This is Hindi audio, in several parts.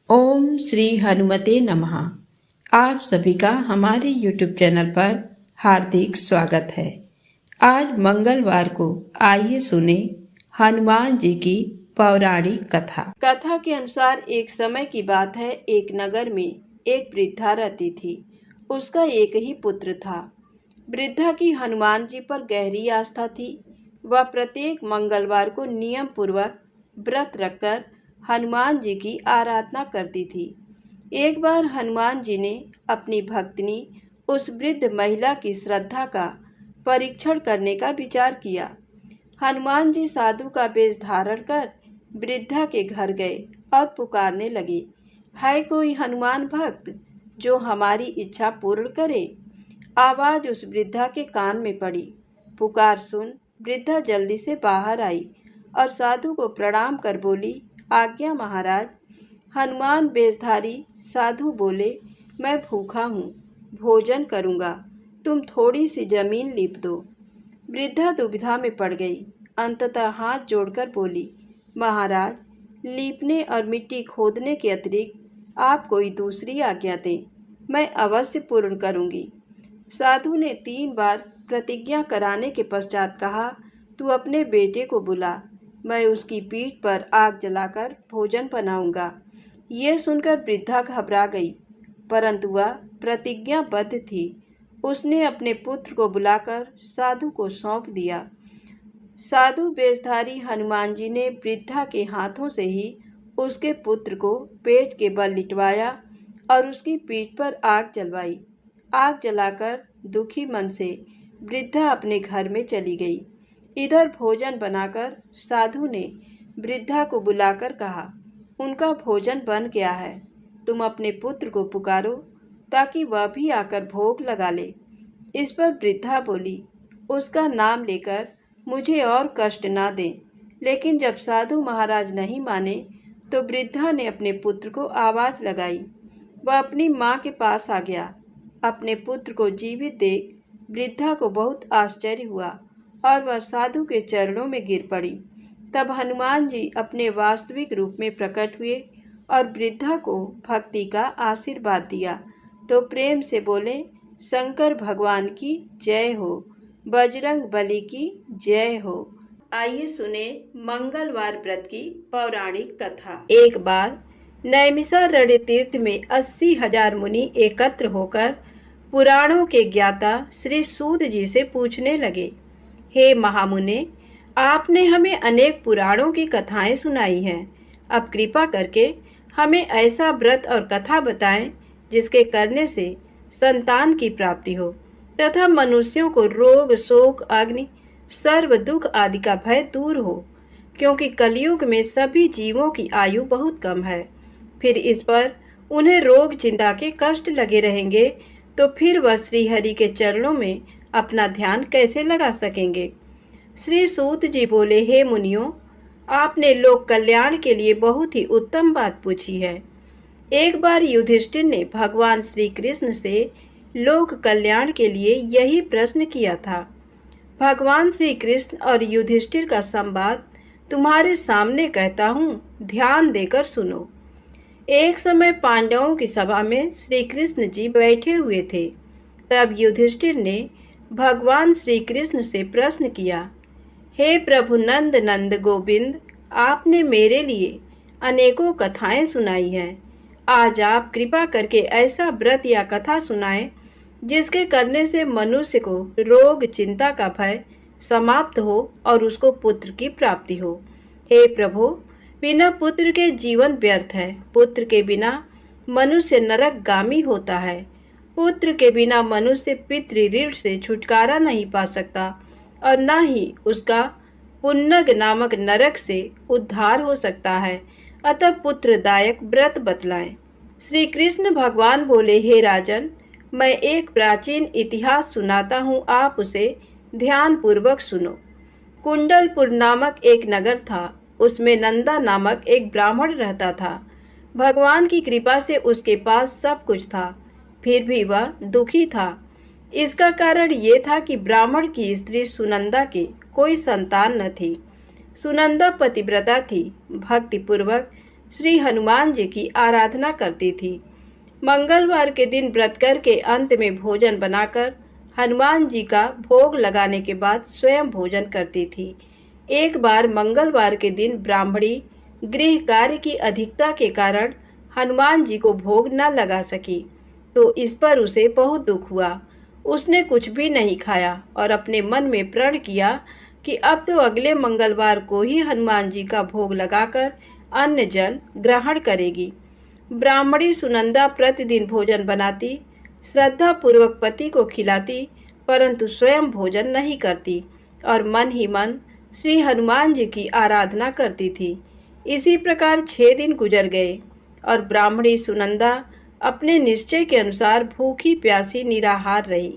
ओम श्री हनुमते नमः। आप सभी का हमारे YouTube चैनल पर हार्दिक स्वागत है। आज मंगलवार को आइए सुने हनुमान जी की पौराणिक कथा। कथा के अनुसार एक समय की बात है, एक नगर में एक वृद्धा रहती थी। उसका एक ही पुत्र था। वृद्धा की हनुमान जी पर गहरी आस्था थी। वह प्रत्येक मंगलवार को नियम पूर्वक व्रत रखकर हनुमान जी की आराधना करती थी। एक बार हनुमान जी ने अपनी भक्तिनी उस वृद्ध महिला की श्रद्धा का परीक्षण करने का विचार किया। हनुमान जी साधु का वेश धारण कर वृद्धा के घर गए और पुकारने लगे, है कोई हनुमान भक्त जो हमारी इच्छा पूर्ण करे। आवाज उस वृद्धा के कान में पड़ी। पुकार सुन वृद्धा जल्दी से बाहर आई और साधु को प्रणाम कर बोली, आज्ञा महाराज। हनुमान वेशधारी साधु बोले, मैं भूखा हूँ, भोजन करूँगा, तुम थोड़ी सी जमीन लीप दो। वृद्धा दुविधा में पड़ गई। अंततः हाथ जोड़कर बोली, महाराज, लीपने और मिट्टी खोदने के अतिरिक्त आप कोई दूसरी आज्ञा दें, मैं अवश्य पूर्ण करूँगी। साधु ने 3 बार प्रतिज्ञा कराने के पश्चात कहा, तू अपने बेटे को बुला, मैं उसकी पीठ पर आग जलाकर भोजन बनाऊंगा। यह सुनकर वृद्धा घबरा गई, परंतु वह प्रतिज्ञाबद्ध थी। उसने अपने पुत्र को बुलाकर साधु को सौंप दिया। साधु वेशधारी हनुमान जी ने वृद्धा के हाथों से ही उसके पुत्र को पेट के बल लिटवाया और उसकी पीठ पर आग जलवाई। आग जलाकर दुखी मन से वृद्धा अपने घर में चली गई। इधर भोजन बनाकर साधु ने वृद्धा को बुलाकर कहा, उनका भोजन बन गया है, तुम अपने पुत्र को पुकारो ताकि वह भी आकर भोग लगा ले। इस पर वृद्धा बोली, उसका नाम लेकर मुझे और कष्ट ना दें। लेकिन जब साधु महाराज नहीं माने तो वृद्धा ने अपने पुत्र को आवाज़ लगाई। वह अपनी माँ के पास आ गया। अपने पुत्र को जीवित देख वृद्धा को बहुत आश्चर्य हुआ और वह साधु के चरणों में गिर पड़ी। तब हनुमान जी अपने वास्तविक रूप में प्रकट हुए और वृद्धा को भक्ति का आशीर्वाद दिया तो प्रेम से बोले, शंकर भगवान की जय हो, बजरंग बली की जय हो। आइए सुने मंगलवार व्रत की पौराणिक कथा। एक बार नैमिषारण्य तीर्थ में 80,000 मुनि एकत्र होकर पुराणों के ज्ञाता श्री सूत जी से पूछने लगे, हे महामुने, आपने हमें अनेक पुराणों की कथाएं सुनाई हैं। अब कृपा करके हमें ऐसा व्रत और कथा बताएं जिसके करने से संतान की प्राप्ति हो तथा मनुष्यों को रोग, शोक, अग्नि, सर्व दुख आदि का भय दूर हो, क्योंकि कलयुग में सभी जीवों की आयु बहुत कम है। फिर इस पर उन्हें रोग चिंता के कष्ट लगे रहेंगे तो फिर वह श्रीहरि के चरणों में अपना ध्यान कैसे लगा सकेंगे। श्री सूत जी बोले, हे मुनियों, आपने लोक कल्याण के लिए बहुत ही उत्तम बात पूछी है। एक बार युधिष्ठिर ने भगवान श्री कृष्ण से लोक कल्याण के लिए यही प्रश्न किया था। भगवान श्री कृष्ण और युधिष्ठिर का संवाद तुम्हारे सामने कहता हूँ, ध्यान देकर सुनो। एक समय पांडवों की सभा में श्री कृष्ण जी बैठे हुए थे। तब युधिष्ठिर ने भगवान श्री कृष्ण से प्रश्न किया, हे प्रभु नंद नंद गोविंद, आपने मेरे लिए अनेकों कथाएं सुनाई हैं। आज आप कृपा करके ऐसा व्रत या कथा सुनाएं जिसके करने से मनुष्य को रोग चिंता का भय समाप्त हो और उसको पुत्र की प्राप्ति हो। हे प्रभु, बिना पुत्र के जीवन व्यर्थ है। पुत्र के बिना मनुष्य नरकगामी होता है। पुत्र के बिना मनुष्य पितृ ऋण से छुटकारा नहीं पा सकता और न ही उसका पुन्नग नामक नरक से उद्धार हो सकता है। अतः पुत्रदायक व्रत बतलाएं। श्री कृष्ण भगवान बोले, हे राजन, मैं एक प्राचीन इतिहास सुनाता हूँ, आप उसे ध्यान पूर्वक सुनो। कुंडलपुर नामक एक नगर था। उसमें नंदा नामक एक ब्राह्मण रहता था। भगवान की कृपा से उसके पास सब कुछ था, फिर भी वह दुखी था। इसका कारण ये था कि ब्राह्मण की स्त्री सुनंदा की कोई संतान न थी। सुनंदा पतिव्रता थी, भक्तिपूर्वक श्री हनुमान जी की आराधना करती थी। मंगलवार के दिन व्रत करके अंत में भोजन बनाकर हनुमान जी का भोग लगाने के बाद स्वयं भोजन करती थी। एक बार मंगलवार के दिन ब्राह्मणी गृह कार्य की अधिकता के कारण हनुमान जी को भोग न लगा सकी, तो इस पर उसे बहुत दुख हुआ। उसने कुछ भी नहीं खाया और अपने मन में प्रण किया कि अब तो अगले मंगलवार को ही हनुमान जी का भोग लगाकर अन्न जल ग्रहण करेगी। ब्राह्मणी सुनंदा प्रतिदिन भोजन बनाती, श्रद्धा पूर्वक पति को खिलाती, परंतु स्वयं भोजन नहीं करती और मन ही मन श्री हनुमान जी की आराधना करती थी। इसी प्रकार 6 दिन गुजर गए और ब्राह्मणी सुनंदा अपने निश्चय के अनुसार भूखी प्यासी निराहार रही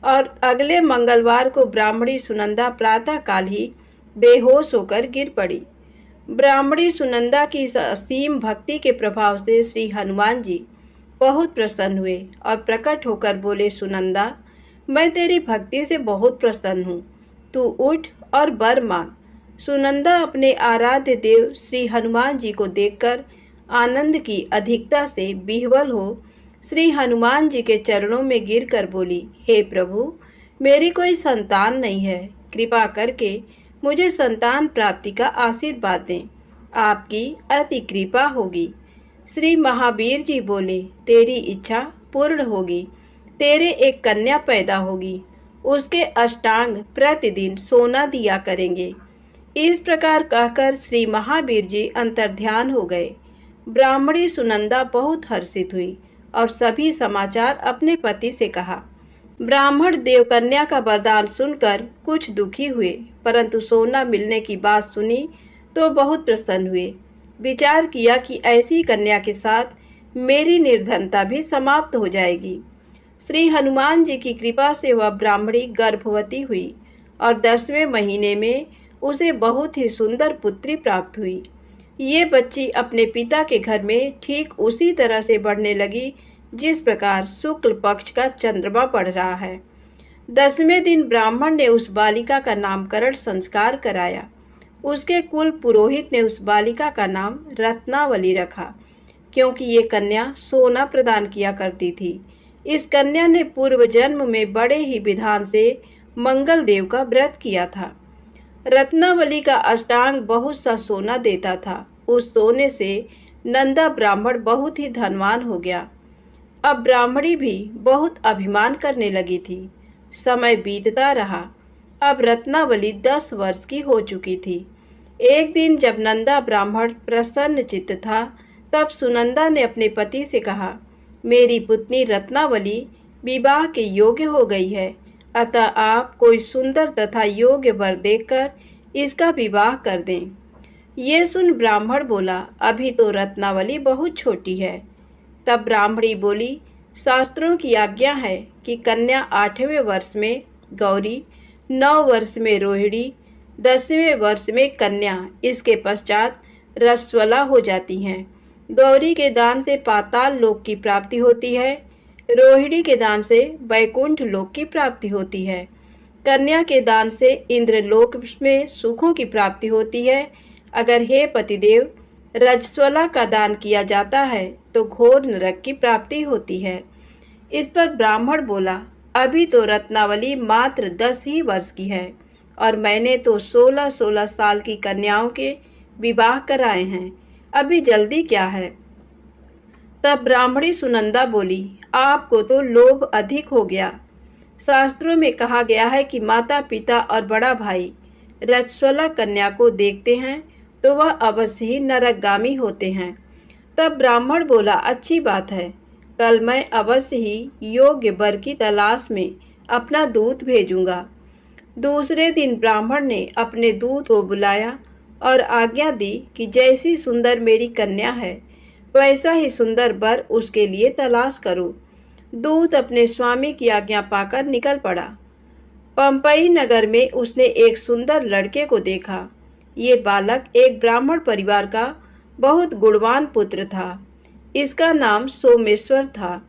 और अगले मंगलवार को ब्राह्मणी सुनंदा प्रातःकाल ही बेहोश होकर गिर पड़ी। ब्राह्मणी सुनंदा की इस असीम भक्ति के प्रभाव से श्री हनुमान जी बहुत प्रसन्न हुए और प्रकट होकर बोले, सुनंदा, मैं तेरी भक्ति से बहुत प्रसन्न हूँ, तू उठ और वर मांग। सुनंदा अपने आराध्य देव श्री हनुमान जी को देखकर आनंद की अधिकता से विह्वल हो श्री हनुमान जी के चरणों में गिरकर बोली, हे प्रभु, मेरी कोई संतान नहीं है, कृपा करके मुझे संतान प्राप्ति का आशीर्वाद दें, आपकी अति कृपा होगी। श्री महावीर जी बोले, तेरी इच्छा पूर्ण होगी, तेरे एक कन्या पैदा होगी, उसके अष्टांग प्रतिदिन सोना दिया करेंगे। इस प्रकार कहकर श्री महावीर जी अंतर्ध्यान हो गए। ब्राह्मणी सुनंदा बहुत हर्षित हुई और सभी समाचार अपने पति से कहा। ब्राह्मण देवकन्या का वरदान सुनकर कुछ दुखी हुए, परंतु सोना मिलने की बात सुनी तो बहुत प्रसन्न हुए। विचार किया कि ऐसी कन्या के साथ मेरी निर्धनता भी समाप्त हो जाएगी। श्री हनुमान जी की कृपा से वह ब्राह्मणी गर्भवती हुई और 10वें महीने में उसे बहुत ही सुंदर पुत्री प्राप्त हुई। ये बच्ची अपने पिता के घर में ठीक उसी तरह से बढ़ने लगी जिस प्रकार शुक्ल पक्ष का चंद्रमा बढ़ रहा है। 10वें दिन ब्राह्मण ने उस बालिका का नामकरण संस्कार कराया। उसके कुल पुरोहित ने उस बालिका का नाम रत्नावली रखा, क्योंकि ये कन्या सोना प्रदान किया करती थी। इस कन्या ने पूर्व जन्म में बड़े ही विधान से मंगल देव का व्रत किया था। रत्नावली का अष्टांग बहुत सा सोना देता था। उस सोने से नंदा ब्राह्मण बहुत ही धनवान हो गया। अब ब्राह्मणी भी बहुत अभिमान करने लगी थी। समय बीतता रहा। अब रत्नावली 10 वर्ष की हो चुकी थी। एक दिन जब नंदा ब्राह्मण प्रसन्न चित्त था, तब सुनंदा ने अपने पति से कहा, मेरी पुत्री रत्नावली विवाह के योग्य हो गई है, अतः आप कोई सुंदर तथा योग्य वर देखकर इसका विवाह कर दें। ये सुन ब्राह्मण बोला, अभी तो रत्नावली बहुत छोटी है। तब ब्राह्मणी बोली, शास्त्रों की आज्ञा है कि कन्या 8वें वर्ष में गौरी, 9 वर्ष में रोहिणी, 10वें वर्ष में कन्या, इसके पश्चात रसवला हो जाती हैं। गौरी के दान से पाताल लोक की प्राप्ति होती है, रोहिणी के दान से वैकुंठ लोक की प्राप्ति होती है, कन्या के दान से इंद्रलोक में सुखों की प्राप्ति होती है। अगर हे पतिदेव रजस्वला का दान किया जाता है तो घोर नरक की प्राप्ति होती है। इस पर ब्राह्मण बोला, अभी तो रत्नावली मात्र 10 ही वर्ष की है और मैंने तो 16-16 साल की कन्याओं के विवाह कराए हैं, अभी जल्दी क्या है। तब ब्राह्मणी सुनंदा बोली, आपको तो लोभ अधिक हो गया। शास्त्रों में कहा गया है कि माता पिता और बड़ा भाई रजस्वला कन्या को देखते हैं तो वह अवश्य ही नरकगामी होते हैं। तब ब्राह्मण बोला, अच्छी बात है, कल मैं अवश्य ही योग्य वर की तलाश में अपना दूत भेजूंगा। दूसरे दिन ब्राह्मण ने अपने दूत को बुलाया और आज्ञा दी कि जैसी सुंदर मेरी कन्या है वैसा ही सुंदर वर उसके लिए तलाश करो। दूत अपने स्वामी की आज्ञा पाकर निकल पड़ा। पंपई नगर में उसने एक सुंदर लड़के को देखा। ये बालक एक ब्राह्मण परिवार का बहुत गुणवान पुत्र था। इसका नाम सोमेश्वर था।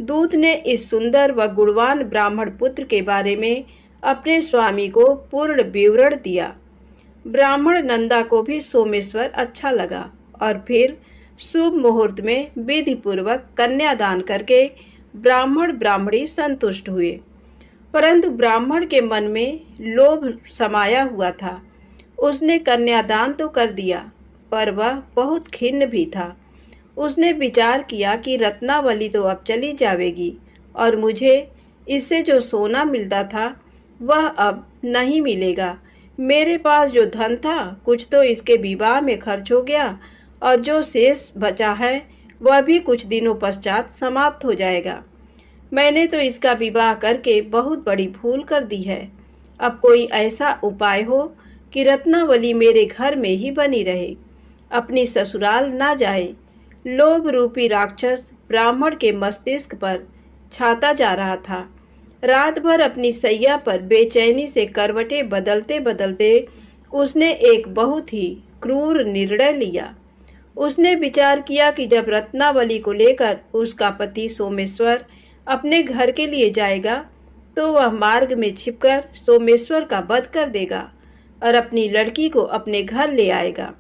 दूत ने इस सुंदर व गुणवान ब्राह्मण पुत्र के बारे में अपने स्वामी को पूर्ण विवरण दिया। ब्राह्मण नंदा को भी सोमेश्वर अच्छा लगा और फिर शुभ मुहूर्त में विधि पूर्वक कन्यादान करके ब्राह्मण ब्राह्मणी संतुष्ट हुए। परंतु ब्राह्मण के मन में लोभ समाया हुआ था। उसने कन्यादान तो कर दिया, पर वह बहुत खिन्न भी था। उसने विचार किया कि रत्नावली तो अब चली जाएगी और मुझे इससे जो सोना मिलता था वह अब नहीं मिलेगा। मेरे पास जो धन था कुछ तो इसके विवाह में खर्च हो गया और जो शेष बचा है वह भी कुछ दिनों पश्चात समाप्त हो जाएगा। मैंने तो इसका विवाह करके बहुत बड़ी भूल कर दी है। अब कोई ऐसा उपाय हो कि रत्नावली मेरे घर में ही बनी रहे, अपनी ससुराल ना जाए। लोभ रूपी राक्षस ब्राह्मण के मस्तिष्क पर छाता जा रहा था। रात भर अपनी सैया पर बेचैनी से करवटें बदलते बदलते उसने एक बहुत ही क्रूर निर्णय लिया। उसने विचार किया कि जब रत्नावली को लेकर उसका पति सोमेश्वर अपने घर के लिए जाएगा तो वह मार्ग में छिपकर सोमेश्वर का वध कर देगा और अपनी लड़की को अपने घर ले आएगा,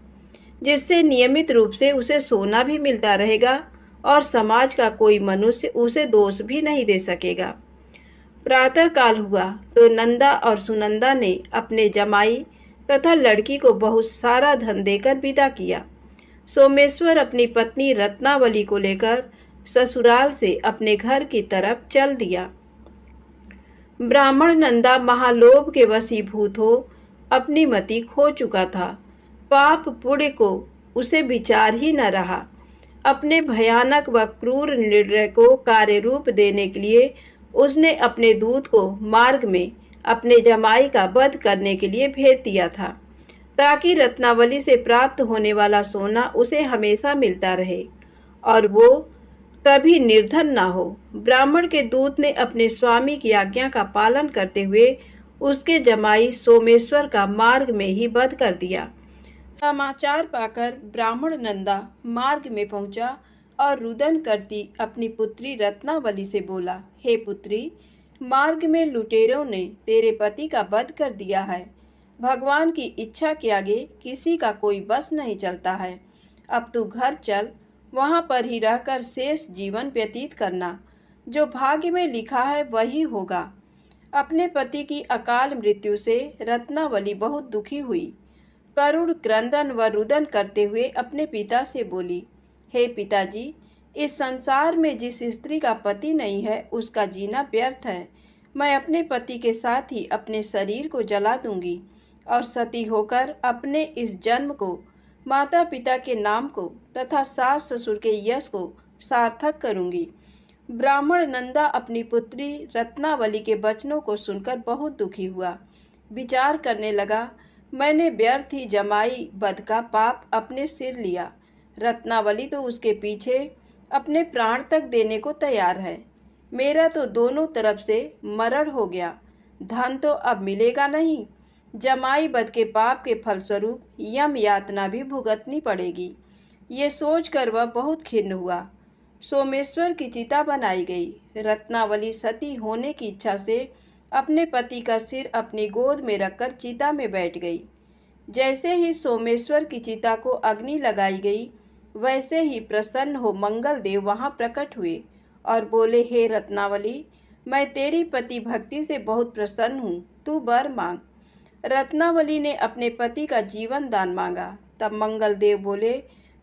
जिससे नियमित रूप से उसे सोना भी मिलता रहेगा और समाज का कोई मनुष्य उसे दोष भी नहीं दे सकेगा। प्रातः काल हुआ तो नंदा और सुनंदा ने अपने जमाई तथा लड़की को बहुत सारा धन देकर विदा किया। सोमेश्वर अपनी पत्नी रत्नावली को लेकर ससुराल से अपने घर की तरफ चल दिया। ब्राह्मण नंदा महालोभ के वशीभूत हो अपनी मति खो चुका था। पाप पुण्य को उसे विचार ही न रहा। अपने भयानक व क्रूर निर्णय को कार्य रूप देने के लिए उसने अपने दूत को मार्ग में अपने जमाई का वध करने के लिए भेज दिया था, ताकि रत्नावली से प्राप्त होने वाला सोना उसे हमेशा मिलता रहे और वो कभी निर्धन ना हो। ब्राह्मण के दूत ने अपने स्वामी की आज्ञा का पालन करते हुए उसके जमाई सोमेश्वर का मार्ग में ही वध कर दिया। समाचार पाकर ब्राह्मण नंदा मार्ग में पहुंचा और रुदन करती अपनी पुत्री रत्नावली से बोला, हे पुत्री, मार्ग में लुटेरों ने तेरे पति का वध कर दिया है। भगवान की इच्छा के आगे किसी का कोई बस नहीं चलता है। अब तू घर चल, वहाँ पर ही रहकर शेष जीवन व्यतीत करना। जो भाग्य में लिखा है वही होगा। अपने पति की अकाल मृत्यु से रत्नावली बहुत दुखी हुई। करुण क्रंदन व रुदन करते हुए अपने पिता से बोली, हे पिताजी, इस संसार में जिस स्त्री का पति नहीं है उसका जीना व्यर्थ है। मैं अपने पति के साथ ही अपने शरीर को जला दूंगी और सती होकर अपने इस जन्म को, माता पिता के नाम को तथा सास ससुर के यश को सार्थक करूंगी। ब्राह्मण नंदा अपनी पुत्री रत्नावली के वचनों को सुनकर बहुत दुखी हुआ। विचार करने लगा, मैंने व्यर्थ ही जमाई वध का पाप अपने सिर लिया। रत्नावली तो उसके पीछे अपने प्राण तक देने को तैयार है। मेरा तो दोनों तरफ से मरण हो गया। धन तो अब मिलेगा नहीं। जमाई वध के पाप के फलस्वरूप यम यातना भी भुगतनी पड़ेगी। ये सोचकर वह बहुत खिन्न हुआ। सोमेश्वर की चिता बनाई गई। रत्नावली सती होने की इच्छा से अपने पति का सिर अपनी गोद में रखकर चिता में बैठ गई। जैसे ही सोमेश्वर की चिता को अग्नि लगाई गई, वैसे ही प्रसन्न हो मंगल देव वहां प्रकट हुए और बोले, हे रत्नावली, मैं तेरी पति भक्ति से बहुत प्रसन्न हूँ, तू वर मांग। रत्नावली ने अपने पति का जीवन दान मांगा। तब मंगल देव बोले,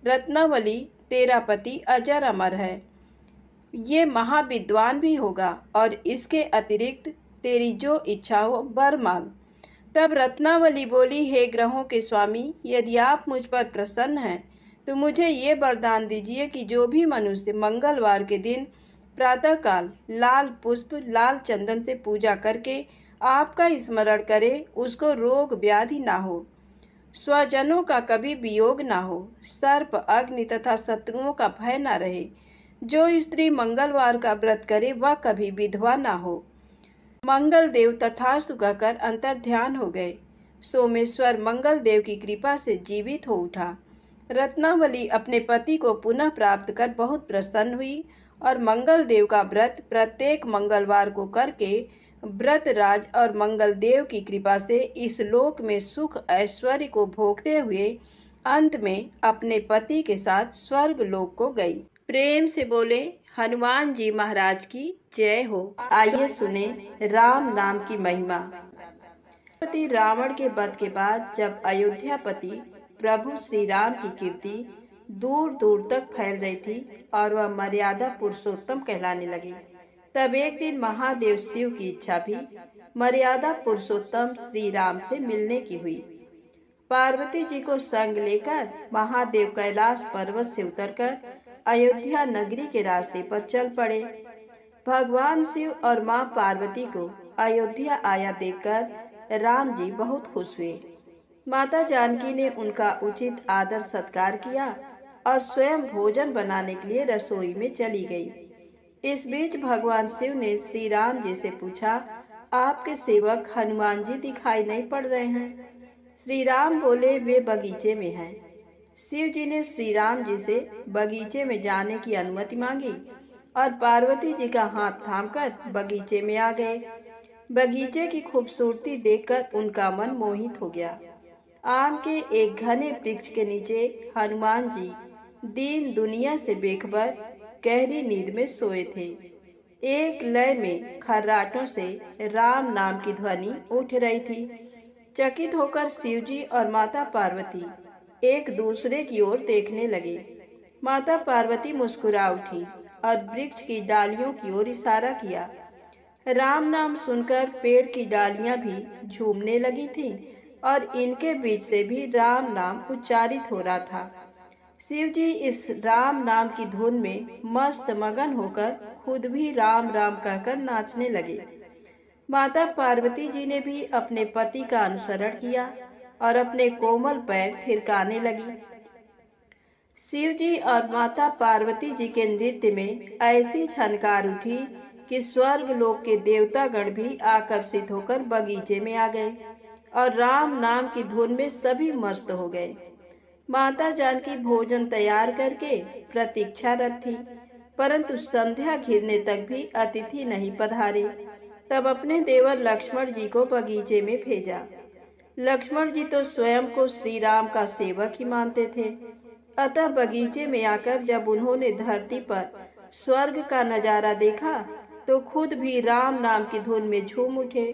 रत्नावली, तेरा पति अजर अमर है, ये महाविद्वान भी होगा और इसके अतिरिक्त तेरी जो इच्छा हो वर मांग। तब रत्नावली बोली, हे ग्रहों के स्वामी, यदि आप मुझ पर प्रसन्न हैं तो मुझे ये वरदान दीजिए कि जो भी मनुष्य मंगलवार के दिन प्रातःकाल लाल पुष्प लाल चंदन से पूजा करके आपका स्मरण करे, उसको रोग व्याधि ना हो, स्वजनों का कभी वियोग ना हो, सर्प अग्नि तथा शत्रुओं का भय ना रहे। जो स्त्री मंगलवार का व्रत करे वह कभी विधवा ना हो। मंगल देव तथास्तु कहकर अंतर ध्यान हो गए। सोमेश्वर मंगल देव की कृपा से जीवित हो उठा। रत्नावली अपने पति को पुनः प्राप्त कर बहुत प्रसन्न हुई और मंगल देव का व्रत प्रत्येक मंगलवार को करके व्रत राज और मंगल देव की कृपा से इस लोक में सुख ऐश्वर्य को भोगते हुए अंत में अपने पति के साथ स्वर्ग लोक को गई। प्रेम से बोले हनुमान जी महाराज की जय हो। आइए सुने राम नाम की महिमा। पति रावण के वध के बाद जब अयोध्यापति प्रभु श्री राम की कीर्ति दूर दूर तक फैल रही थी और वह मर्यादा पुरुषोत्तम कहलाने लगे, तब एक दिन महादेव शिव की इच्छा भी मर्यादा पुरुषोत्तम श्री राम से मिलने की हुई। पार्वती जी को संग लेकर महादेव कैलाश पर्वत से उतरकर अयोध्या नगरी के रास्ते पर चल पड़े। भगवान शिव और मां पार्वती को अयोध्या आया देखकर राम जी बहुत खुश हुए। माता जानकी ने उनका उचित आदर सत्कार किया और स्वयं भोजन बनाने के लिए रसोई में चली गई। इस बीच भगवान शिव ने श्री राम जी से पूछा, आपके सेवक हनुमान जी दिखाई नहीं पड़ रहे हैं? श्री राम बोले, वे बगीचे में हैं। शिव जी ने श्री राम जी से बगीचे में जाने की अनुमति मांगी और पार्वती जी का हाथ थामकर बगीचे में आ गए। बगीचे की खूबसूरती देखकर उनका मन मोहित हो गया। आम के एक घने वृक्ष के नीचे हनुमान जी दीन दुनिया से बेखबर गहरी नींद में सोए थे। एक लय में खर्राटों से राम नाम की ध्वनि उठ रही थी। चकित होकर शिवजी और माता पार्वती एक दूसरे की ओर देखने लगे। माता पार्वती मुस्कुरा उठी और वृक्ष की डालियों की ओर इशारा किया। राम नाम सुनकर पेड़ की डालियां भी झूमने लगी थीं और इनके बीच से भी राम नाम उच्चारित हो रहा था। शिवजी इस राम नाम की धुन में मस्त मगन होकर खुद भी राम राम कहकर नाचने लगे। माता पार्वती जी ने भी अपने पति का अनुसरण किया और अपने कोमल पैर थिरकाने लगी। शिव जी और माता पार्वती जी के नृत्य में ऐसी झनकार उठी कि स्वर्ग लोक के देवतागण भी आकर्षित होकर बगीचे में आ गए और राम नाम की धुन में सभी मस्त हो गए। माता जानकी भोजन तैयार करके प्रतीक्षारत थी, परंतु संध्या घिरने तक भी अतिथि नहीं पधारे। तब अपने देवर लक्ष्मण जी को बगीचे में भेजा। लक्ष्मण जी तो स्वयं को श्री राम का सेवक ही मानते थे, अतः बगीचे में आकर जब उन्होंने धरती पर स्वर्ग का नजारा देखा तो खुद भी राम नाम की धुन में झूम उठे।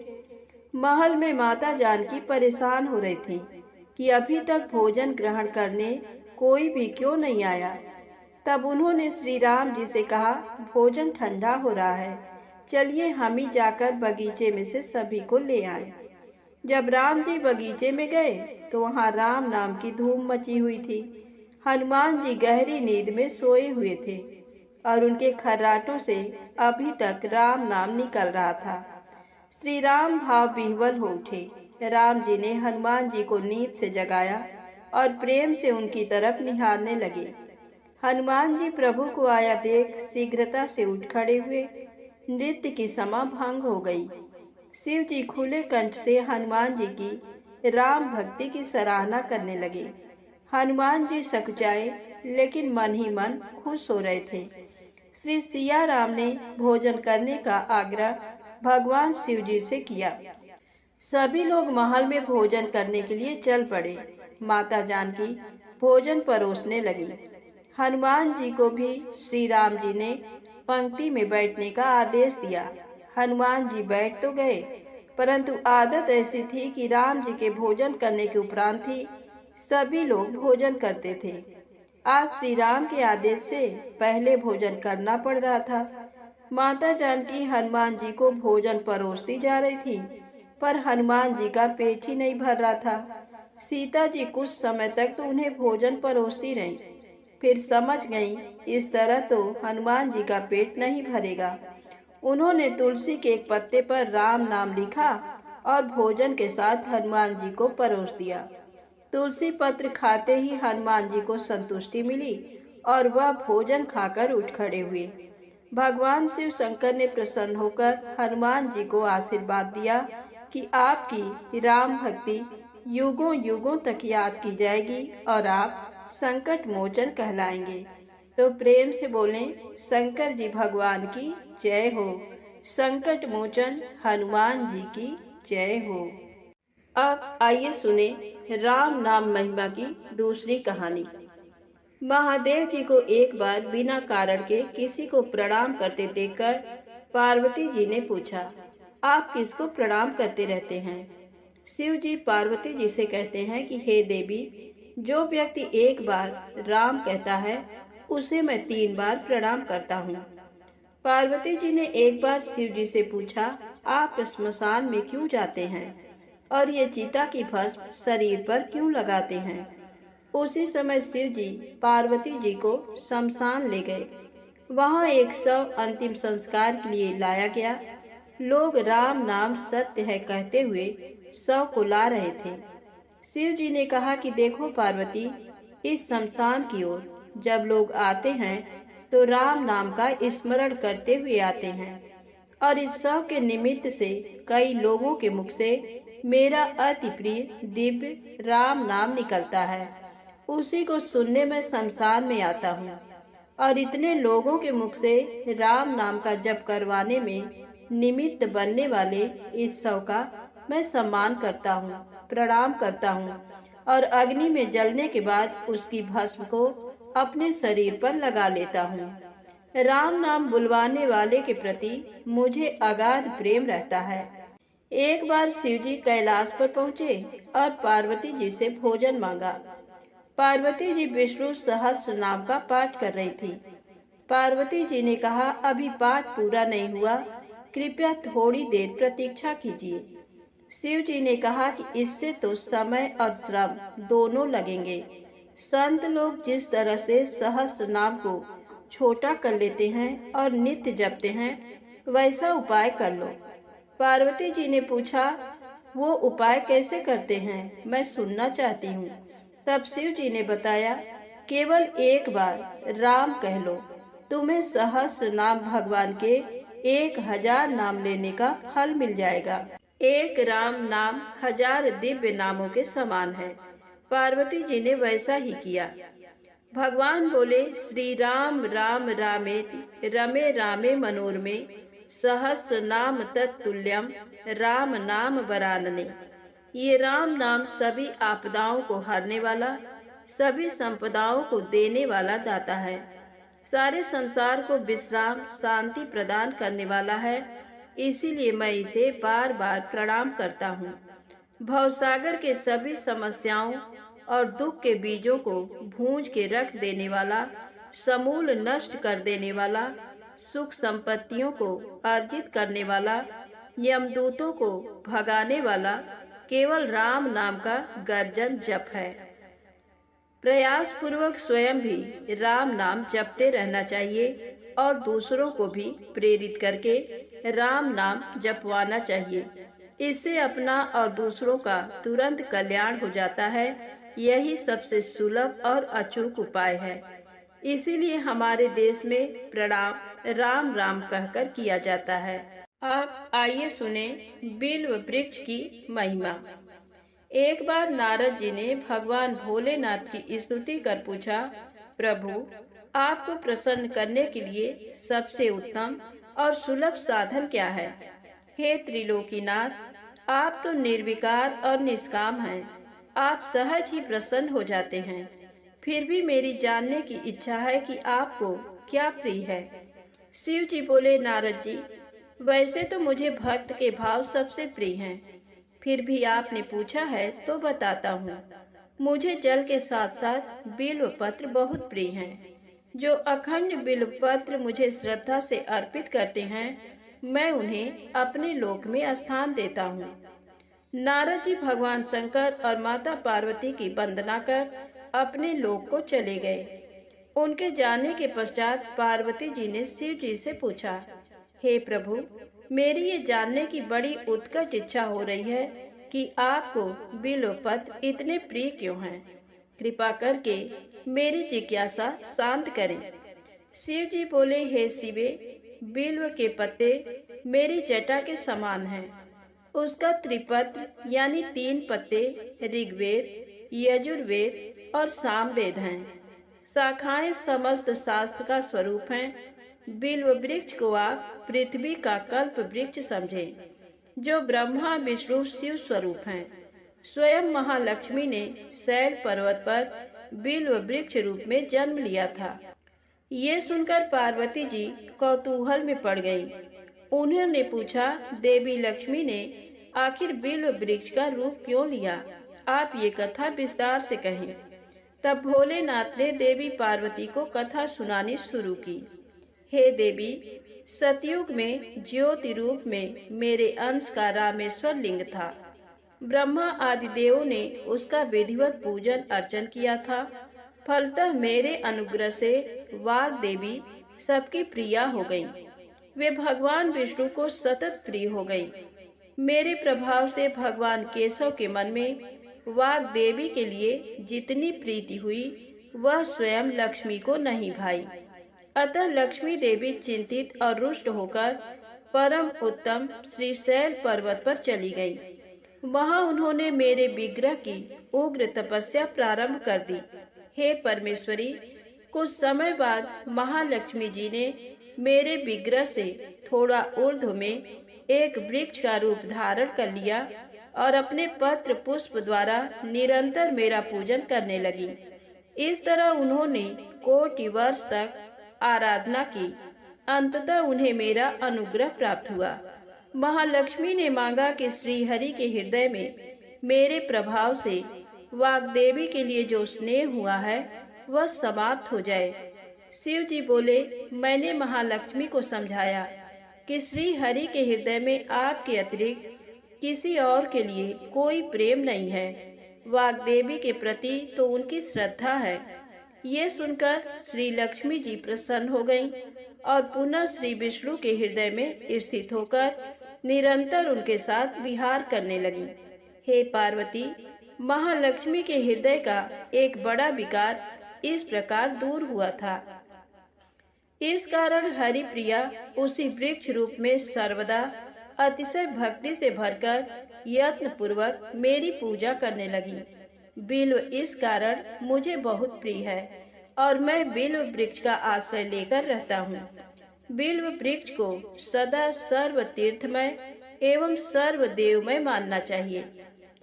महल में माता जानकी परेशान हो रही थी कि अभी तक भोजन ग्रहण करने कोई भी क्यों नहीं आया। तब उन्होंने श्री राम जी से कहा, भोजन ठंडा हो रहा है, चलिए हम ही जाकर बगीचे में से सभी को ले आए। जब राम जी बगीचे में गए तो वहाँ राम नाम की धूम मची हुई थी। हनुमान जी गहरी नींद में सोए हुए थे और उनके खर्राटों से अभी तक राम नाम निकल रहा था। श्री राम भाव विह्वल हो उठे। राम जी ने हनुमान जी को नींद से जगाया और प्रेम से उनकी तरफ निहारने लगे। हनुमान जी प्रभु को आया देख शीघ्रता से उठ खड़े हुए। नृत्य की समा भंग हो गई। शिव जी खुले कंठ से हनुमान जी की राम भक्ति की सराहना करने लगे। हनुमान जी सकुचाए लेकिन मन ही मन खुश हो रहे थे। श्री सिया राम ने भोजन करने का आग्रह भगवान शिव जी से किया। सभी लोग महल में भोजन करने के लिए चल पड़े। माता जानकी भोजन परोसने लगी। हनुमान जी को भी श्री राम जी ने पंक्ति में बैठने का आदेश दिया। हनुमान जी बैठ तो गए, परंतु आदत ऐसी थी कि राम जी के भोजन करने के उपरांत ही सभी लोग भोजन करते थे। आज श्री राम के आदेश से पहले भोजन करना पड़ रहा था। माता जानकी हनुमान जी को भोजन परोसती जा रही थी, पर हनुमान जी का पेट ही नहीं भर रहा था। सीता जी कुछ समय तक तो उन्हें भोजन परोसती रही, फिर समझ गईं इस तरह तो हनुमान जी का पेट नहीं भरेगा। उन्होंने तुलसी के एक पत्ते पर राम नाम लिखा और भोजन के साथ हनुमान जी को परोस दिया। तुलसी पत्र खाते ही हनुमान जी को संतुष्टि मिली और वह भोजन खाकर उठ खड़े हुए। भगवान शिव शंकर ने प्रसन्न होकर हनुमान जी को आशीर्वाद दिया कि आपकी राम भक्ति युगों युगों तक याद की जाएगी और आप संकट मोचन कहलाएंगे। तो प्रेम से बोलें, शंकर जी भगवान की जय हो। संकट मोचन हनुमान जी की जय हो। अब आइए सुने राम नाम महिमा की दूसरी कहानी। महादेव जी को एक बार बिना कारण के किसी को प्रणाम करते देखकर पार्वती जी ने पूछा, आप किसको प्रणाम करते रहते हैं? शिव जी पार्वती जी से कहते हैं कि हे देवी, जो व्यक्ति एक बार राम कहता है उसे मैं 3 बार प्रणाम करता हूँ। पार्वती जी ने एक बार शिव जी से पूछा, आप स्मशान में क्यों जाते हैं और ये चिता की भस्म शरीर पर क्यों लगाते हैं? उसी समय शिव जी पार्वती जी को शमशान ले गए। वहां एक शव अंतिम संस्कार के लिए लाया गया। लोग राम नाम सत्य है कहते हुए शव को ला रहे थे। शिव जी ने कहा कि देखो पार्वती, इस शमशान की ओर जब लोग आते हैं तो राम नाम का स्मरण करते हुए आते हैं और इस शव के निमित्त से कई लोगों के मुख से मेरा अति प्रिय दिव्य राम नाम निकलता है। उसी को सुनने में शमशान में आता हूँ और इतने लोगों के मुख से राम नाम का जप करवाने में निमित्त बनने वाले इस शव का मैं सम्मान करता हूँ, प्रणाम करता हूँ और अग्नि में जलने के बाद उसकी भस्म को अपने शरीर पर लगा लेता हूँ। राम नाम बुलवाने वाले के प्रति मुझे अगाध प्रेम रहता है। एक बार शिव जी कैलाश पर पहुँचे और पार्वती जी से भोजन मांगा। पार्वती जी विष्णु सहस्त्र नाम का पाठ कर रही थी। पार्वती जी ने कहा, अभी पाठ पूरा नहीं हुआ, कृपया थोड़ी देर प्रतीक्षा कीजिए। शिव जी ने कहा कि इससे तो समय और श्रम दोनों लगेंगे। संत लोग जिस तरह से सहस्त्र नाम को छोटा कर लेते हैं और नित्य जपते हैं, वैसा उपाय कर लो। पार्वती जी ने पूछा, वो उपाय कैसे करते हैं, मैं सुनना चाहती हूँ। तब शिव जी ने बताया, केवल एक बार राम कह लो, तुम्हें सहस्त्र नाम भगवान के 1000 नाम लेने का फल मिल जाएगा। एक राम नाम 1000 दिव्य नामों के समान है। पार्वती जी ने वैसा ही किया। भगवान बोले, श्री राम राम रामेति रमे रामे मनोरमे सहस्र नाम तत्तुल्यम राम नाम वरानने। ये राम नाम सभी आपदाओं को हरने वाला, सभी संपदाओं को देने वाला दाता है। सारे संसार को विश्राम शांति प्रदान करने वाला है। इसीलिए मैं इसे बार बार प्रणाम करता हूँ। भवसागर के सभी समस्याओं और दुख के बीजों को भूंज के रख देने वाला, समूल नष्ट कर देने वाला, सुख संपत्तियों को अर्जित करने वाला, यमदूतों को भगाने वाला केवल राम नाम का गर्जन जप है। प्रयास पूर्वक स्वयं भी राम नाम जपते रहना चाहिए और दूसरों को भी प्रेरित करके राम नाम जपवाना चाहिए। इससे अपना और दूसरों का तुरंत कल्याण हो जाता है। यही सबसे सुलभ और अचूक उपाय है। इसीलिए हमारे देश में प्रणाम राम राम कहकर किया जाता है। अब आइए सुने बिल्व वृक्ष की महिमा। एक बार नारद जी ने भगवान भोलेनाथ की स्तुति कर पूछा, प्रभु, आपको प्रसन्न करने के लिए सबसे उत्तम और सुलभ साधन क्या है? हे त्रिलोकीनाथ, आप तो निर्विकार और निष्काम हैं। आप सहज ही प्रसन्न हो जाते हैं। फिर भी मेरी जानने की इच्छा है कि आपको क्या प्रिय है। शिव जी बोले, नारद जी, वैसे तो मुझे भक्त के भाव सबसे प्रिय हैं। फिर भी आपने पूछा है तो बताता हूँ। मुझे जल के साथ साथ बिल्व पत्र बहुत प्रिय हैं। जो अखंड बिल्व पत्र मुझे श्रद्धा से अर्पित करते हैं, मैं उन्हें अपने लोक में स्थान देता हूँ। नारद जी भगवान शंकर और माता पार्वती की वंदना कर अपने लोक को चले गए। उनके जाने के पश्चात पार्वती जी ने शिव जी से पूछा, हे प्रभु, मेरी ये जानने की बड़ी उत्कट इच्छा हो रही है कि आपको बिल्व पत्र इतने प्रिय क्यों हैं। कृपा करके मेरी जिज्ञासा शांत करें। शिव जी बोले, हे शिवे, बिल्व के पत्ते मेरी जटा के समान हैं। उसका त्रिपत्र यानी 3 पत्ते ऋग्वेद, यजुर्वेद और सामवेद हैं। शाखाएं समस्त शास्त्र का स्वरूप हैं। बिल्व वृक्ष को आप पृथ्वी का कल्प वृक्ष समझें, जो ब्रह्मा विष्णु शिव स्वरूप हैं। स्वयं महालक्ष्मी ने शैल पर्वत पर बिल्व वृक्ष रूप में जन्म लिया था। ये सुनकर पार्वती जी कौतूहल में पड़ गईं। उन्होंने पूछा, देवी लक्ष्मी ने आखिर बिल्व वृक्ष का रूप क्यों लिया? आप ये कथा विस्तार से कहें। तब भोलेनाथ ने देवी पार्वती को कथा सुनानी शुरू की। हे देवी, सतयुग में ज्योति रूप में मेरे अंश का रामेश्वर लिंग था। ब्रह्मा आदि देवों ने उसका विधिवत पूजन अर्चन किया था। फलतः मेरे अनुग्रह से वाग देवी सबकी प्रिया हो गईं। वे भगवान विष्णु को सतत प्रिय हो गईं। मेरे प्रभाव से भगवान केशव के मन में वाग देवी के लिए जितनी प्रीति हुई वह स्वयं लक्ष्मी को नहीं भाई। अतः लक्ष्मी देवी चिंतित और रुष्ट होकर परम उत्तम श्री शैल पर्वत पर चली गई। वहां उन्होंने मेरे विग्रह की उग्र तपस्या प्रारंभ कर दी। हे परमेश्वरी, कुछ समय बाद महालक्ष्मी जी ने मेरे विग्रह से थोड़ा ऊर्ध्व में एक वृक्ष का रूप धारण कर लिया और अपने पत्र पुष्प द्वारा निरंतर मेरा पूजन करने लगी। इस तरह उन्होंने कोटि वर्ष तक आराधना की। अंततः उन्हें मेरा अनुग्रह प्राप्त हुआ। महालक्ष्मी ने मांगा कि श्री हरि के हृदय में मेरे प्रभाव से वाग्देवी के लिए जो स्नेह हुआ है वह समाप्त हो जाए। शिव जी बोले, मैंने महालक्ष्मी को समझाया कि श्री हरि के हृदय में आपके अतिरिक्त किसी और के लिए कोई प्रेम नहीं है। वाग्देवी के प्रति तो उनकी श्रद्धा है। ये सुनकर श्री लक्ष्मी जी प्रसन्न हो गईं और पुनः श्री विष्णु के हृदय में स्थित होकर निरंतर उनके साथ विहार करने लगी। हे पार्वती, महालक्ष्मी के हृदय का एक बड़ा विकार इस प्रकार दूर हुआ था। इस कारण हरिप्रिया उसी वृक्ष रूप में सर्वदा अतिशय भक्ति से भरकर यत्न पूर्वक मेरी पूजा करने लगी। बिल्व इस कारण मुझे बहुत प्रिय है और मैं बिल्व वृक्ष का आश्रय लेकर रहता हूँ। बिल्व वृक्ष को सदा सर्व तीर्थमय एवं सर्व देवमय मानना चाहिए,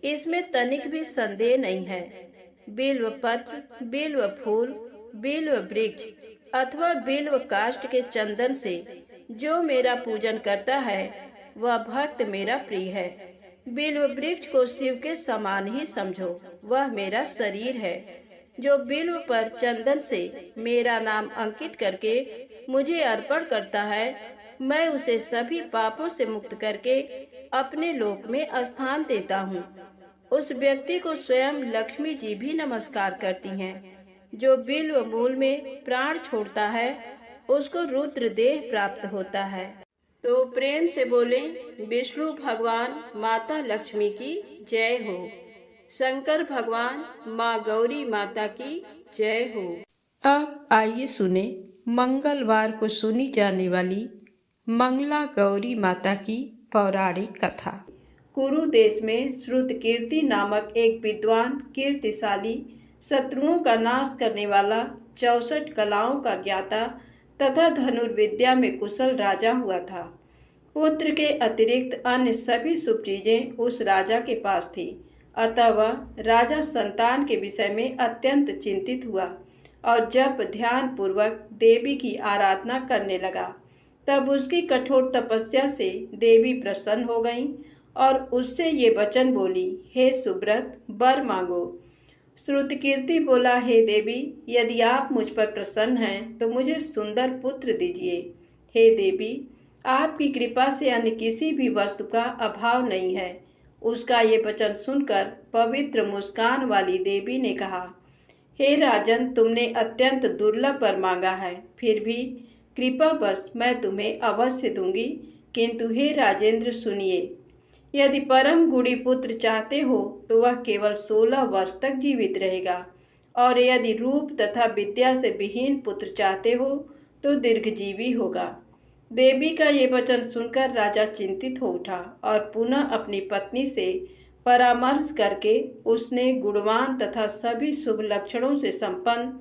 इसमें तनिक भी संदेह नहीं है। बिल्व पत्र, बिल्व फूल, बिल्व वृक्ष अथवा बिल्व काष्ठ के चंदन से जो मेरा पूजन करता है वह भक्त मेरा प्रिय है। बिल्व वृक्ष को शिव के समान ही समझो, वह मेरा शरीर है। जो बिल्व पर चंदन से मेरा नाम अंकित करके मुझे अर्पण करता है, मैं उसे सभी पापों से मुक्त करके अपने लोक में स्थान देता हूँ। उस व्यक्ति को स्वयं लक्ष्मी जी भी नमस्कार करती हैं। जो बिल्व मूल में प्राण छोड़ता है उसको रुद्र देह प्राप्त होता है। तो प्रेम से बोले, विष्णु भगवान माता लक्ष्मी की जय हो। शंकर भगवान माँ गौरी माता की जय हो। अब आइए सुने मंगलवार को सुनी जाने वाली मंगला गौरी माता की पौराणिक कथा। कुरु देश में श्रुतकीर्ति नामक एक विद्वान, कीर्तिशाली, शत्रुओं का नाश करने वाला, 64 कलाओं का ज्ञाता तथा धनुर्विद्या में कुशल राजा हुआ था। पुत्र के अतिरिक्त अन्य सभी शुभ चीजें उस राजा के पास थी। अतः वह राजा संतान के विषय में अत्यंत चिंतित हुआ और जब ध्यान पूर्वक देवी की आराधना करने लगा तब उसकी कठोर तपस्या से देवी प्रसन्न हो गईं और उससे ये वचन बोली, हे सुब्रत, वर मांगो। श्रुतकीर्ति बोला, हे देवी, यदि आप मुझ पर प्रसन्न हैं तो मुझे सुंदर पुत्र दीजिए। हे देवी, आपकी कृपा से अन्य किसी भी वस्तु का अभाव नहीं है। उसका ये वचन सुनकर पवित्र मुस्कान वाली देवी ने कहा, हे राजन, तुमने अत्यंत दुर्लभ वर मांगा है, फिर भी कृपावश मैं तुम्हें अवश्य दूंगी। किंतु हे राजेंद्र, सुनिए, यदि परम गुणी पुत्र चाहते हो तो वह केवल 16 वर्ष तक जीवित रहेगा, और यदि रूप तथा विद्या से विहीन पुत्र चाहते हो तो दीर्घजीवी होगा। देवी का ये वचन सुनकर राजा चिंतित हो उठा और पुनः अपनी पत्नी से परामर्श करके उसने गुणवान तथा सभी शुभ लक्षणों से संपन्न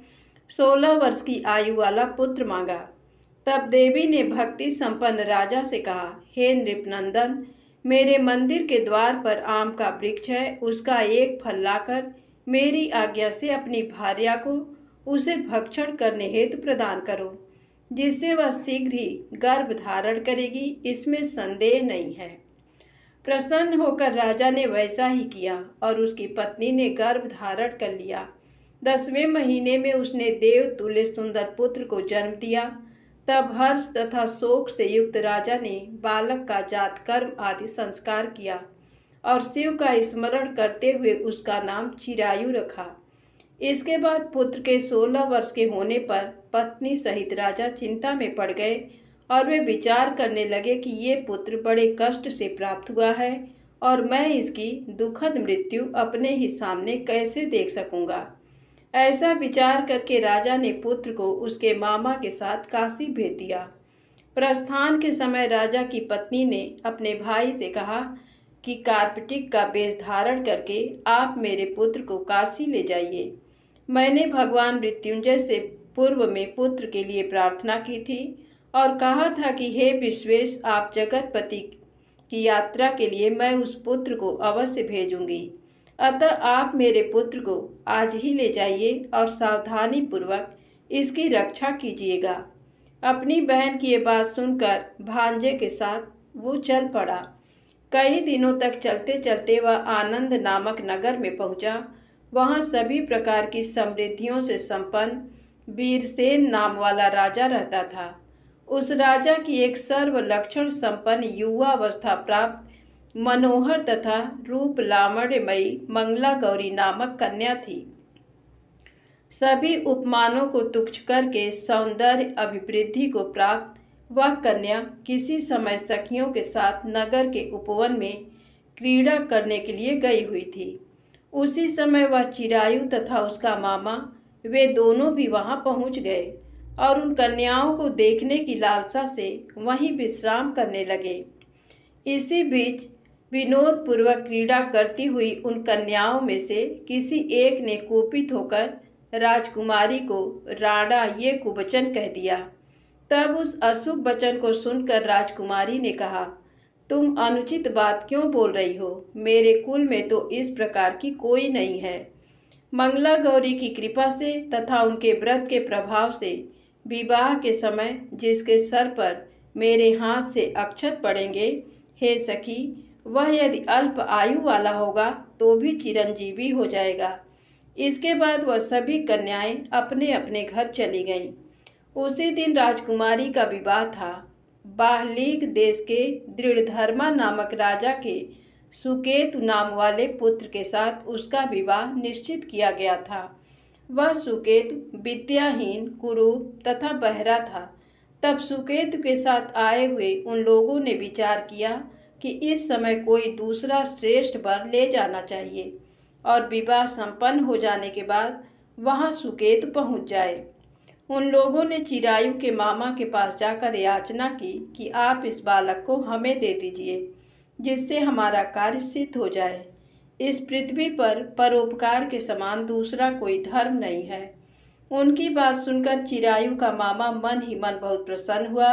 16 वर्ष की आयु वाला पुत्र मांगा। तब देवी ने भक्ति संपन्न राजा से कहा, हे नृपनंदन, मेरे मंदिर के द्वार पर आम का वृक्ष है, उसका एक फल लाकर मेरी आज्ञा से अपनी भार्या को उसे भक्षण करने हेतु प्रदान करो, जिससे वह शीघ्र ही गर्भ धारण करेगी, इसमें संदेह नहीं है। प्रसन्न होकर राजा ने वैसा ही किया और उसकी पत्नी ने गर्भ धारण कर लिया। 10वें महीने में उसने देव तुल्य सुंदर पुत्र को जन्म दिया। तब हर्ष तथा शोक से युक्त राजा ने बालक का जात कर्म आदि संस्कार किया और शिव का स्मरण करते हुए उसका नाम चिरायु रखा। इसके बाद पुत्र के 16 वर्ष के होने पर पत्नी सहित राजा चिंता में पड़ गए और वे विचार करने लगे कि ये पुत्र बड़े कष्ट से प्राप्त हुआ है और मैं इसकी दुखद मृत्यु अपने ही सामने कैसे देख सकूंगा। ऐसा विचार करके राजा ने पुत्र को उसके मामा के साथ काशी भेज दिया। प्रस्थान के समय राजा की पत्नी ने अपने भाई से कहा कि कार्पटिक का वेश धारण करके आप मेरे पुत्र को काशी ले जाइए। मैंने भगवान मृत्युंजय से पूर्व में पुत्र के लिए प्रार्थना की थी और कहा था कि हे विश्वेश, आप जगतपति की यात्रा के लिए मैं उस पुत्र को अवश्य भेजूंगी। अतः आप मेरे पुत्र को आज ही ले जाइए और सावधानी पूर्वक इसकी रक्षा कीजिएगा। अपनी बहन की ये बात सुनकर भांजे के साथ वो चल पड़ा। कई दिनों तक चलते चलते वह आनंद नामक नगर में पहुंचा। वहां सभी प्रकार की समृद्धियों से संपन्न वीरसेन नाम वाला राजा रहता था। उस राजा की एक सर्वलक्षण संपन्न युवावस्था प्राप्त मनोहर तथा रूप लावण्यमयी मंगला गौरी नामक कन्या थी। सभी उपमानों को तुच्छ करके सौंदर्य अभिवृद्धि को प्राप्त वह कन्या किसी समय सखियों के साथ नगर के उपवन में क्रीड़ा करने के लिए गई हुई थी। उसी समय वह चिरायु तथा उसका मामा वे दोनों भी वहां पहुंच गए और उन कन्याओं को देखने की लालसा से वहीं विश्राम करने लगे। इसी बीच विनोद पूर्वक क्रीड़ा करती हुई उन कन्याओं में से किसी एक ने कुपित होकर राजकुमारी को राणा ये कुवचन कह दिया। तब उस अशुभ वचन को सुनकर राजकुमारी ने कहा, तुम अनुचित बात क्यों बोल रही हो? मेरे कुल में तो इस प्रकार की कोई नहीं है। मंगला गौरी की कृपा से तथा उनके व्रत के प्रभाव से विवाह के समय जिसके सर पर मेरे हाथ से अक्षत पड़ेंगे, हे सखी, वह यदि अल्प आयु वाला होगा तो भी चिरंजीवी हो जाएगा। इसके बाद वह सभी कन्याएं अपने अपने घर चली गईं। उसी दिन राजकुमारी का विवाह था। बाहलीक देश के दृढ़धर्मा नामक राजा के सुकेतु नाम वाले पुत्र के साथ उसका विवाह निश्चित किया गया था। वह सुकेतु विद्याहीन, कुरूप तथा बहरा था। तब सुकेतु के साथ आए हुए उन लोगों ने विचार किया कि इस समय कोई दूसरा श्रेष्ठ वर ले जाना चाहिए और विवाह संपन्न हो जाने के बाद वहां सुकेतु पहुंच जाए। उन लोगों ने चिरायु के मामा के पास जाकर याचना की कि आप इस बालक को हमें दे दीजिए, जिससे हमारा कार्य सिद्ध हो जाए। इस पृथ्वी पर परोपकार के समान दूसरा कोई धर्म नहीं है। उनकी बात सुनकर चिरायु का मामा मन ही मन बहुत प्रसन्न हुआ,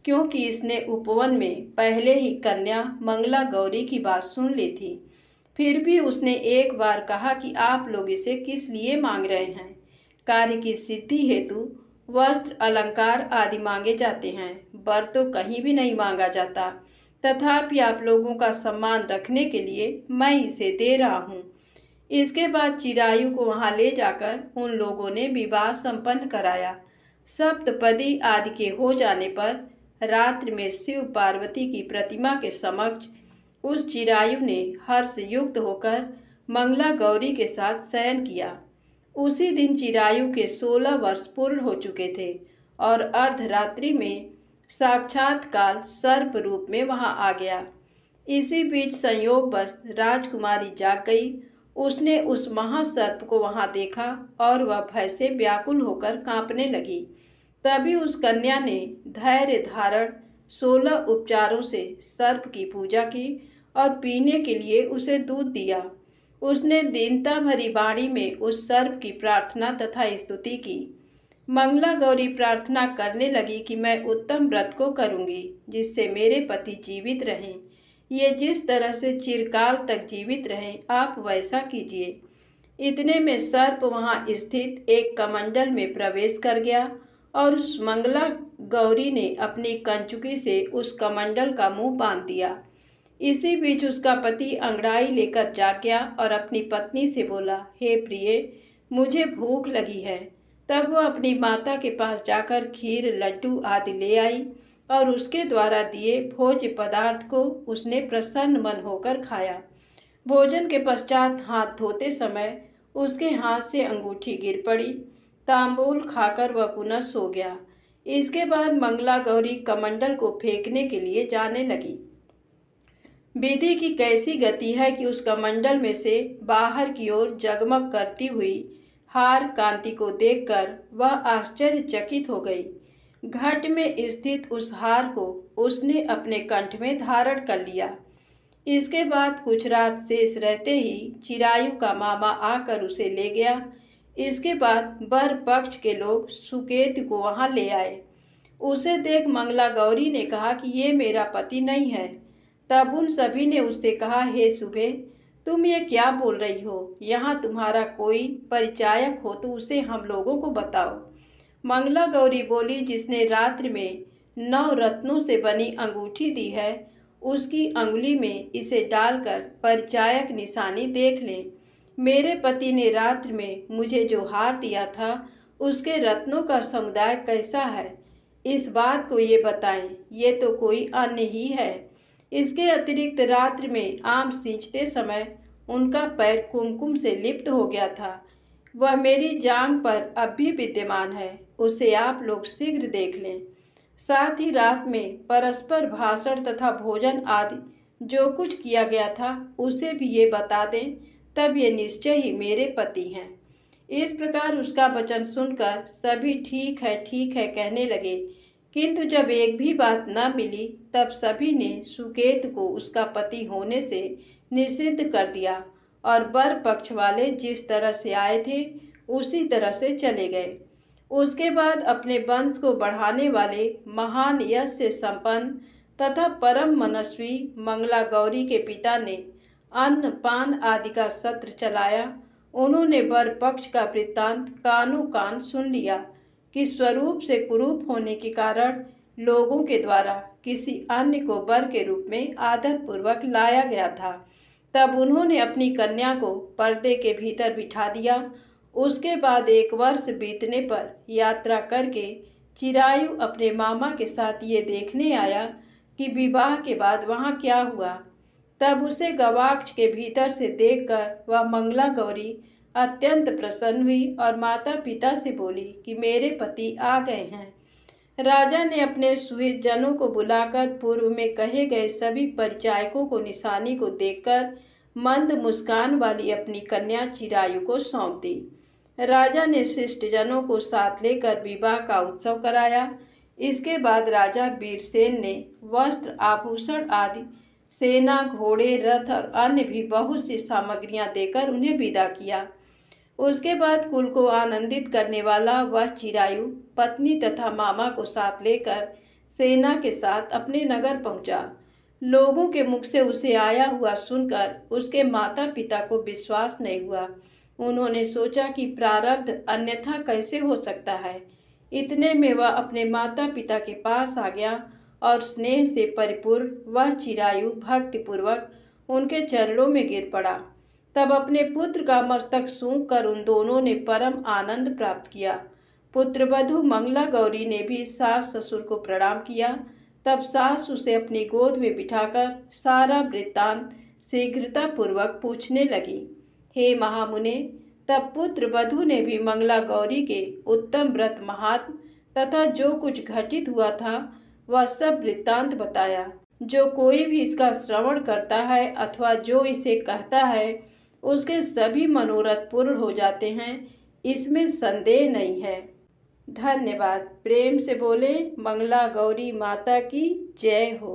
क्योंकि इसने उपवन में पहले ही कन्या मंगला गौरी की बात सुन ली थी। फिर भी उसने एक बार कहा कि आप लोग इसे किस लिए मांग रहे हैं? कार्य की सिद्धि हेतु वस्त्र, अलंकार आदि मांगे जाते हैं, वर तो कहीं भी नहीं मांगा जाता। तथापि आप लोगों का सम्मान रखने के लिए मैं इसे दे रहा हूँ। इसके बाद चिरायु को वहां ले जाकर उन लोगों ने विवाह संपन्न कराया। सप्तपदी आदि के हो जाने पर रात्रि में शिव पार्वती की प्रतिमा के समक्ष उस चिरायु ने हर्ष युक्त होकर मंगला गौरी के साथ शयन किया। उसी दिन चिरायु के 16 वर्ष पूर्ण हो चुके थे और अर्धरात्रि में साक्षात्कार सर्प रूप में वहां आ गया। इसी बीच संयोगवश राजकुमारी जाग गई। उसने उस महासर्प को वहां देखा और वह भय से व्याकुल होकर कांपने लगी। तभी उस कन्या ने धैर्य धारण 16 उपचारों से सर्प की पूजा की और पीने के लिए उसे दूध दिया। उसने दीनता भरी वाणी में उस सर्प की प्रार्थना तथा स्तुति की। मंगला गौरी प्रार्थना करने लगी कि मैं उत्तम व्रत को करूंगी, जिससे मेरे पति जीवित रहें। ये जिस तरह से चिरकाल तक जीवित रहें, आप वैसा कीजिए। इतने में सर्प वहां स्थित एक कमंडल में प्रवेश कर गया और उस मंगला गौरी ने अपनी कंचुकी से उस कमंडल का मुंह बांध दिया। इसी बीच उसका पति अंगड़ाई लेकर जाग गया और अपनी पत्नी से बोला, हे प्रिय, मुझे भूख लगी है। तब वह अपनी माता के पास जाकर खीर, लड्डू आदि ले आई और उसके द्वारा दिए भोज्य पदार्थ को उसने प्रसन्न मन होकर खाया। भोजन के पश्चात हाथ धोते समय उसके हाथ से अंगूठी गिर पड़ी। तांबूल खाकर वह पुनः सो गया। इसके बाद मंगला गौरी कमंडल को फेंकने के लिए जाने लगी। विधि की कैसी गति है कि उस कमंडल में से बाहर की ओर जगमग करती हुई हार कांति को देखकर वह आश्चर्यचकित हो गई। घट में स्थित उस हार को उसने अपने कंठ में धारण कर लिया। इसके बाद कुछ रात शेष रहते ही चिरायु का मामा आकर उसे ले गया। इसके बाद वर पक्ष के लोग सुकेतु को वहां ले आए। उसे देख मंगला गौरी ने कहा कि ये मेरा पति नहीं है। तब उन सभी ने उससे कहा, हे सुबे, तुम ये क्या बोल रही हो? यहाँ तुम्हारा कोई परिचायक हो तो उसे हम लोगों को बताओ। मंगला गौरी बोली, जिसने रात्रि में 9 रत्नों से बनी अंगूठी दी है, उसकी अंगुली में इसे डालकर परिचायक निशानी देख लें। मेरे पति ने रात्रि में मुझे जो हार दिया था उसके रत्नों का समुदाय कैसा है, इस बात को ये बताएं। ये तो कोई अन्य ही है। इसके अतिरिक्त रात्रि में आम सींचते समय उनका पैर कुमकुम से लिप्त हो गया था। वह मेरी जांघ पर अब भी विद्यमान है, उसे आप लोग शीघ्र देख लें। साथ ही रात में परस्पर भाषण तथा भोजन आदि जो कुछ किया गया था उसे भी ये बता दें, तब ये निश्चय ही मेरे पति हैं। इस प्रकार उसका वचन सुनकर सभी ठीक है कहने लगे, किंतु जब एक भी बात न मिली तब सभी ने सुकेतु को उसका पति होने से निषिद्ध कर दिया और वर पक्ष वाले जिस तरह से आए थे उसी तरह से चले गए। उसके बाद अपने वंश को बढ़ाने वाले महान यश से संपन्न तथा परम मनस्वी मंगला गौरी के पिता ने अन्न पान आदि का सत्र चलाया। उन्होंने वर पक्ष का वृत्तांत कानों कान सुन लिया कि स्वरूप से कुरूप होने के कारण लोगों के द्वारा किसी अन्य को वर के रूप में आदर पूर्वक लाया गया था। तब उन्होंने अपनी कन्या को पर्दे के भीतर बिठा दिया। उसके बाद 1 वर्ष बीतने पर यात्रा करके चिरायु अपने मामा के साथ ये देखने आया कि विवाह के बाद वहाँ क्या हुआ। तब उसे गवाक्ष के भीतर से देखकर वह मंगला गौरी अत्यंत प्रसन्न हुई और माता पिता से बोली कि मेरे पति आ गए हैं। राजा ने अपने सुहित जनों को बुलाकर पूर्व में कहे गए सभी परिचायकों को निशानी को देखकर मंद मुस्कान वाली अपनी कन्या चिरायु को सौंप दी। राजा ने शिष्ट जनों को साथ लेकर विवाह का उत्सव कराया। इसके बाद राजा वीरसेन ने वस्त्र, आभूषण आदि, सेना, घोड़े, रथ और अन्य भी बहुत सी सामग्रियां देकर उन्हें विदा किया। उसके बाद कुल को आनंदित करने वाला वह चिरायु पत्नी तथा मामा को साथ लेकर सेना के साथ अपने नगर पहुंचा। लोगों के मुख से उसे आया हुआ सुनकर उसके माता पिता को विश्वास नहीं हुआ। उन्होंने सोचा कि प्रारब्ध अन्यथा कैसे हो सकता है। इतने में वह अपने माता पिता के पास आ गया और स्नेह से परिपूर्ण वह चिरायु भक्तिपूर्वक उनके चरणों में गिर पड़ा। तब अपने पुत्र का मस्तक सूंघ कर उन दोनों ने परम आनंद प्राप्त किया। पुत्रवधू मंगला गौरी ने भी सास ससुर को प्रणाम किया। तब सास उसे अपनी गोद में बिठाकर सारा वृत्तांत शीघ्रता पूर्वक पूछने लगी। हे महामुने, तब पुत्र वधू ने भी मंगला गौरी के उत्तम व्रत महात्म तथा जो कुछ घटित हुआ था वह सब वृत्तांत बताया। जो कोई भी इसका श्रवण करता है अथवा जो इसे कहता है उसके सभी मनोरथ पूर्ण हो जाते हैं, इसमें संदेह नहीं है। धन्यवाद। प्रेम से बोले मंगला गौरी माता की जय हो।